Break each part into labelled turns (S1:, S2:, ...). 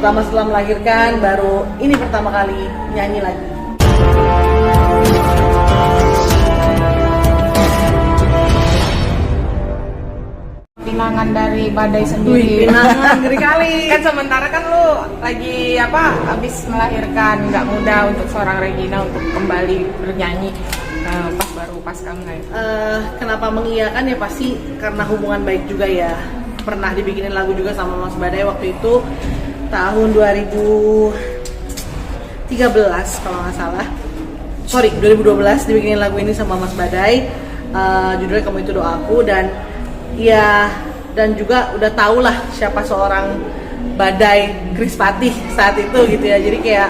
S1: pertama setelah melahirkan, baru ini pertama kali nyanyi lagi.
S2: Pinangan dari badai sendiri.
S1: Wih, pinangan ngeri kali.
S2: Kan sementara kan lu lagi habis melahirkan, nggak mudah untuk seorang Regina untuk kembali bernyanyi pas kamu lahir.
S1: Kenapa mengiyakan ya pasti karena hubungan baik juga ya. Pernah dibikinin lagu juga sama Mas Badai waktu itu tahun 2013 kalau nggak salah. 2012 dibikinin lagu ini sama Mas Badai. Judulnya Kamu Itu Doaku, dan ya, dan juga udah tau lah siapa seorang Badai Krispatih saat itu gitu ya. Jadi kayak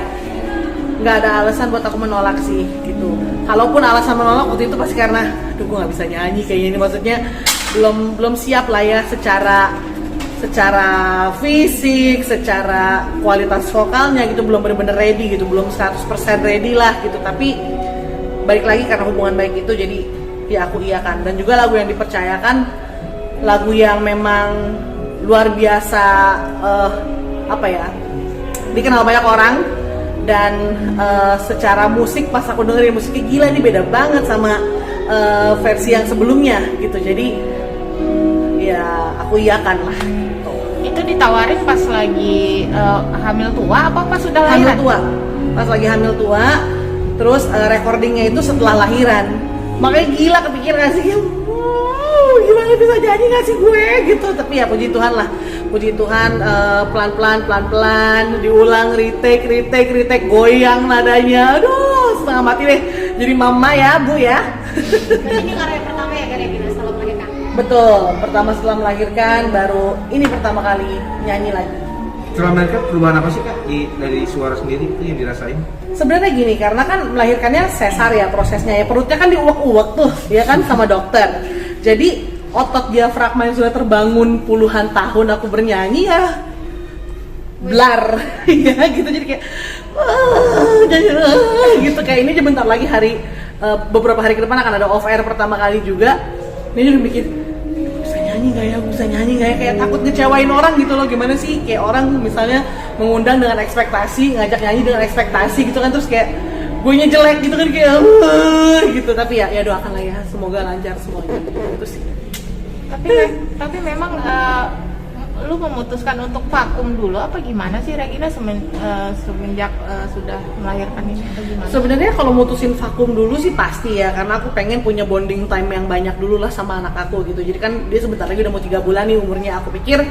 S1: nggak ada alasan buat aku menolak sih gitu. Kalaupun alasan menolak waktu itu pasti karena aduh gue nggak bisa nyanyi kayaknya ini, maksudnya belum siap lah ya secara fisik, secara kualitas vokalnya gitu, belum bener-bener ready gitu, belum 100% ready lah gitu. Tapi balik lagi karena hubungan baik itu jadi ya aku iyakan. Dan juga lagu yang dipercayakan, lagu yang memang luar biasa dikenal banyak orang. Dan secara musik pas aku dengerin musiknya gila, ini beda banget sama versi yang sebelumnya gitu. Jadi ya aku iyakan lah.
S2: Itu ditawarin pas lagi hamil tua apa pas sudah lahiran?
S1: Hamil tua, pas lagi hamil tua. Terus recordingnya itu setelah lahiran. Makanya gila, kepikiran sih gimana bisa jadi gak sih gue gitu. Tapi ya puji Tuhan lah, puji Tuhan, pelan-pelan diulang, retake, goyang nadanya, aduh setengah mati deh. Jadi mama ya bu ya.
S3: Ini karya pertama ya Regina setelah melahirkan?
S1: Betul, pertama setelah melahirkan, baru ini pertama kali nyanyi lagi.
S4: Setelah melahirkan perubahan apa sih Kak dari suara sendiri itu yang dirasain?
S1: Sebenarnya gini, karena kan melahirkannya sesar ya prosesnya ya, perutnya kan diuak-uak tuh ya kan sama dokter. Jadi otot diafragma yang sudah terbangun puluhan tahun aku bernyanyi ya blar ya gitu. Jadi kayak gitu, kayak ini bentar lagi beberapa hari ke depan akan ada off air pertama kali juga. Ini udah mikir bisa nyanyi nggak ya, kayak takut ngecewain orang gitu loh. Gimana sih kayak orang misalnya mengundang dengan ekspektasi, ngajak nyanyi dengan ekspektasi gitu kan, terus kayak gue nya jelek gitu kan, kayak gitu. Tapi ya doakan lah ya, semoga lancar semuanya gitu sih.
S2: Tapi memang lu memutuskan untuk vakum dulu apa gimana sih Regina semenjak sudah melahirkan ini atau gimana?
S1: Sebenarnya kalau mutusin vakum dulu sih pasti ya, karena aku pengen punya bonding time yang banyak dulu lah sama anak aku gitu. Jadi kan dia sebentar lagi udah mau 3 bulan nih umurnya, aku pikir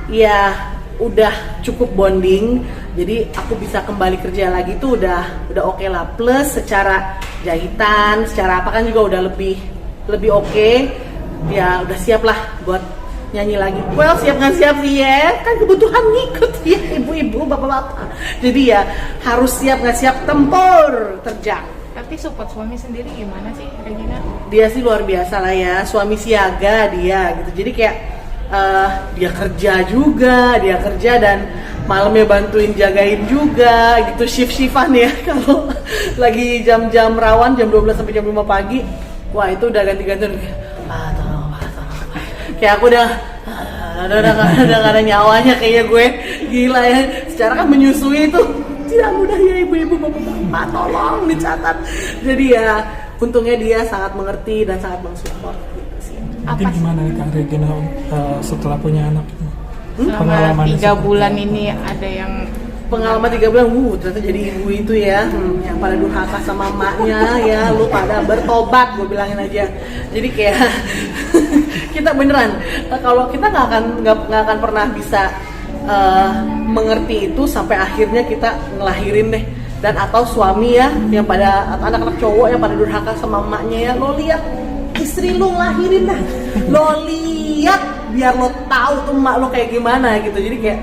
S1: ya udah cukup bonding, jadi aku bisa kembali kerja lagi tuh udah oke lah. Plus secara jahitan, secara apa kan juga udah lebih oke. Ya udah siap lah buat nyanyi lagi. Well, siap nggak siap sih ya, kan kebutuhan ngikut ya ibu-ibu, bapak-bapak. Jadi ya harus siap nggak siap, tempur terjang.
S2: Tapi support suami sendiri gimana sih Regina?
S1: Dia sih luar biasa lah ya, suami siaga dia gitu. Jadi kayak dia kerja dan malamnya bantuin jagain juga gitu, shift-shiftan ya. Kalau lagi jam-jam rawan jam 12 sampai jam 5 pagi, wah itu udah ganti-ganti tolong. Kayak aku udah gak ada nyawanya kayaknya gue. Gila ya, secara kan menyusui itu tidak mudah ya ibu-ibu, bapak-bapak, tolong dicatat. Jadi ya untungnya dia sangat mengerti dan sangat mensupport gitu sih.
S5: Mungkin gimana nih Kak Regina setelah punya anak?
S2: Selama 3 bulan ini ada yang
S1: pengalaman 3 bulan, ternyata jadi ibu itu ya, yang pada durhaka sama emaknya ya, lu pada bertobat, gue bilangin aja. Jadi kayak kita beneran, kalau kita nggak akan pernah bisa mengerti itu sampai akhirnya kita ngelahirin deh. Dan atau suami ya, yang pada anak-anak cowok yang pada durhaka sama emaknya ya, lo lihat istri lu ngelahirin dah, lo lihat biar lo tahu tuh emak lo kayak gimana gitu. Jadi kayak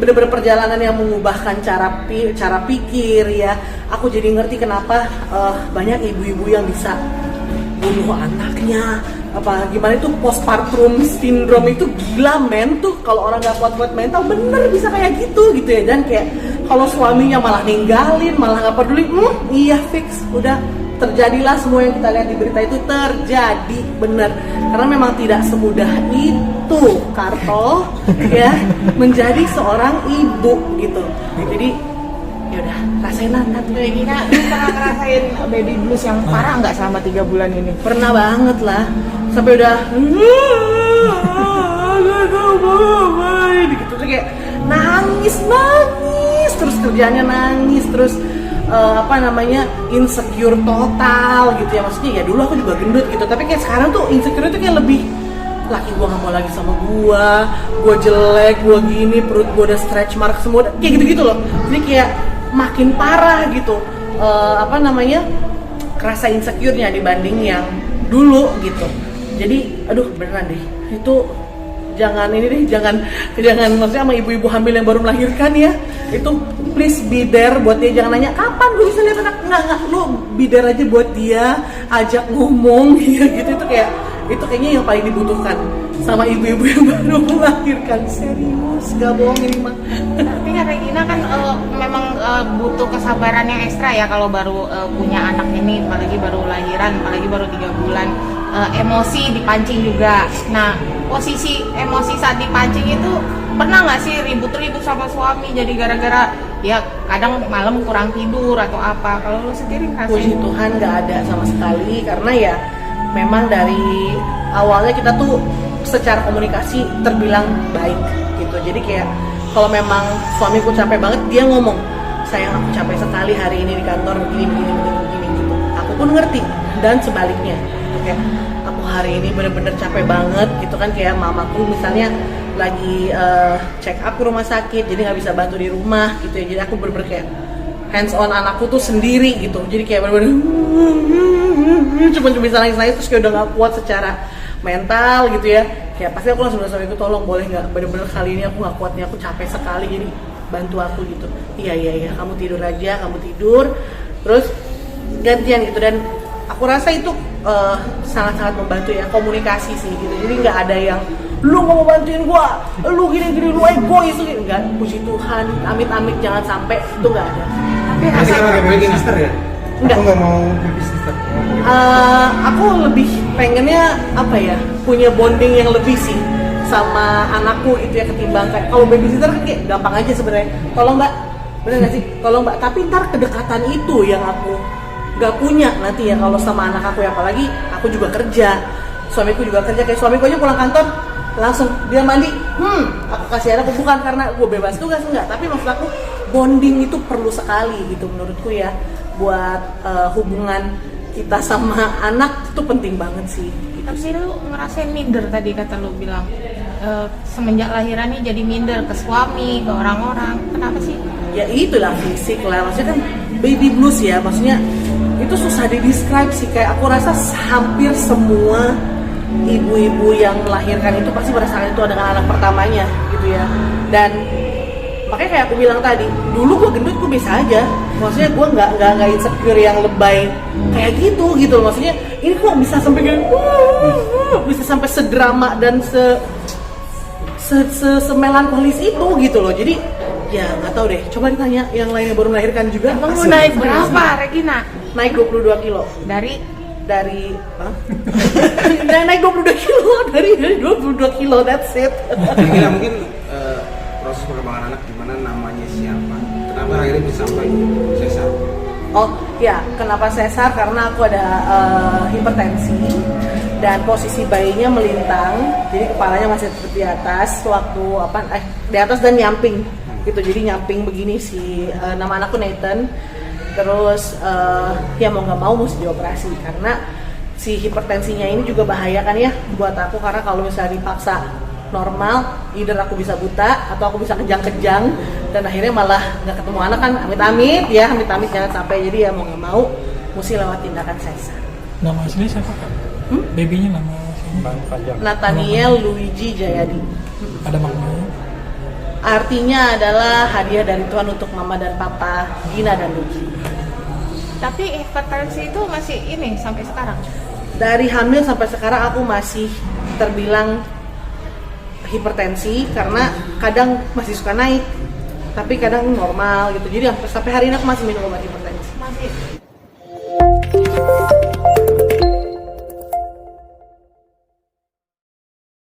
S1: bener-bener perjalanan yang mengubahkan cara pikir ya. Aku jadi ngerti kenapa banyak ibu-ibu yang bisa bunuh anaknya, gimana itu postpartum syndrome itu gila men tuh. Kalau orang nggak kuat-kuat mental bener bisa kayak gitu ya. Dan kayak kalau suaminya malah ninggalin, malah nggak peduli, iya fix udah terjadilah semua yang kita lihat di berita itu terjadi benar, karena memang tidak semudah itu Karto ya menjadi seorang ibu gitu. Jadi ya udah rasain aja.
S2: Regina, lu pernah ngerasain baby blues yang parah nggak selama 3 bulan ini?
S1: Pernah banget lah, sampai udah gitu tuh kayak nangis terus, kerjanya nangis terus, insecure total gitu ya. Maksudnya ya dulu aku juga gendut gitu, tapi kayak sekarang tuh insecure itu kayak lebih, laki gua gak mau lagi sama gua jelek, gua gini, perut gua udah stretch mark semua, kayak gitu-gitu loh. Jadi kayak makin parah gitu, kerasa insecure-nya dibanding yang dulu gitu. Jadi aduh beneran deh, itu jangan maksudnya sama ibu-ibu hamil yang baru melahirkan ya, itu please be there buat dia. Jangan nanya kapan gue bisa lihat anak, nggak, lu be there aja buat dia, ajak ngomong ya gitu. Itu kayaknya yang paling dibutuhkan sama ibu-ibu yang baru melahirkan. Serius, gak bohong ini mah.
S2: Tapi kan Regina kan memang butuh kesabaran yang ekstra ya kalau baru punya anak ini, apalagi baru lahiran, apalagi baru 3 bulan. Emosi dipancing juga. Nah, posisi emosi saat dipancing itu pernah nggak sih ribut-ribut sama suami jadi gara-gara ya kadang malam kurang tidur atau apa? Kalau lu sendiri
S1: Puji
S2: ngerasain?
S1: Tuhan nggak ada sama sekali, karena ya memang dari awalnya kita tuh secara komunikasi terbilang baik gitu. Jadi kayak kalau memang suamiku capek banget, dia ngomong, sayang aku capek sekali hari ini di kantor begini gitu. Aku pun ngerti, dan sebaliknya kayak aku hari ini bener-bener capek banget gitu kan. Kayak mamaku misalnya lagi check up ke rumah sakit, jadi nggak bisa bantu di rumah gitu ya. Jadi aku bener-bener kayak hands on anakku tuh sendiri gitu. Jadi kayak bener-bener cuma bisa nangis terus kayak udah nggak kuat secara mental gitu ya. Kayak pasti aku langsung bilang suamiku, tolong boleh nggak, bener-bener kali ini aku nggak kuat nih, aku capek sekali, jadi bantu aku gitu. Iya kamu tidur aja, kamu tidur terus gantian gitu. Dan aku rasa itu sangat-sangat membantu ya, komunikasi sih gitu. Jadi nggak ada yang lu nggak mau bantuin gua, lu gini lu egois gitu. Enggak, puji Tuhan, amit-amit jangan sampai, itu nggak ada.
S2: Tapi
S4: Nanti
S2: rasa
S4: kalau baby sister ya?
S1: Enggak.
S4: Aku nggak mau baby sister.
S1: Aku lebih pengennya punya bonding yang lebih sih sama anakku itu ya, ketimbang kayak kalau babysitter kan kayak gampang aja sebenarnya, tolong mbak, bener nggak sih, tolong mbak. Tapi ntar kedekatan itu yang aku gak punya nanti ya kalau sama anak aku ya. Apalagi aku juga kerja, suamiku juga kerja. Kayak suamiku aja pulang kantor langsung dia mandi, aku kasih anak, bukan karena gue bebas tugas, enggak, tapi maksud aku bonding itu perlu sekali gitu menurutku ya, buat hubungan kita sama anak itu penting banget sih gitu.
S2: Tapi lu ngerasain minder tadi kata lu bilang, semenjak lahiran nih jadi minder ke suami, ke orang-orang. Kenapa sih?
S1: Ya itulah fisik lah, maksudnya kan baby blues ya, maksudnya itu susah di-describe sih. Kayak aku rasa hampir semua ibu-ibu yang melahirkan itu pasti merasakan itu dengan anak pertamanya gitu ya. Dan makanya kayak aku bilang tadi, dulu gue gendut gue biasa aja, maksudnya gue nggak insecure yang lebay kayak gitu loh. Maksudnya ini kok bisa sampai kayak bisa sampai sedrama dan semelankolis itu gitu loh. Jadi ya nggak tahu deh, coba ditanya yang lainnya baru melahirkan juga.
S2: Emang lu naik berapa, Regina?
S1: Naik 22 kilo
S2: Dari
S1: naik 22 kilo dari 22 kilo, that's it.
S4: Kira-kira mungkin proses perkembangan anak gimana, namanya siapa, kenapa akhirnya bisa sampai sesar?
S1: Oh ya, kenapa sesar? Karena aku ada hipertensi dan posisi bayinya melintang, jadi kepalanya masih tetap di atas waktu di atas dan nyamping gitu. Jadi nyamping begini si nama anakku Nathan. Terus ya mau nggak mau mesti dioperasi karena si hipertensinya ini juga bahaya kan ya buat aku, karena kalau misalnya dipaksa normal, either aku bisa buta atau aku bisa kejang-kejang dan akhirnya malah nggak ketemu anak kan, amit-amit jangan sampai. Jadi ya mau nggak mau mesti lewat tindakan sesar.
S5: Nama asli siapa kak? Babynya nama aslinya?
S1: Nathaniel Luigi Jayadi.
S5: Ada maknanya?
S1: Artinya adalah hadiah dari Tuhan untuk mama dan papa Gina dan Luigi.
S2: Tapi hipertensi itu masih ini sampai sekarang?
S1: Dari hamil sampai sekarang aku masih terbilang hipertensi, karena kadang masih suka naik tapi kadang normal gitu. Jadi sampai hari ini aku masih minum obat hipertensi.
S2: Masih.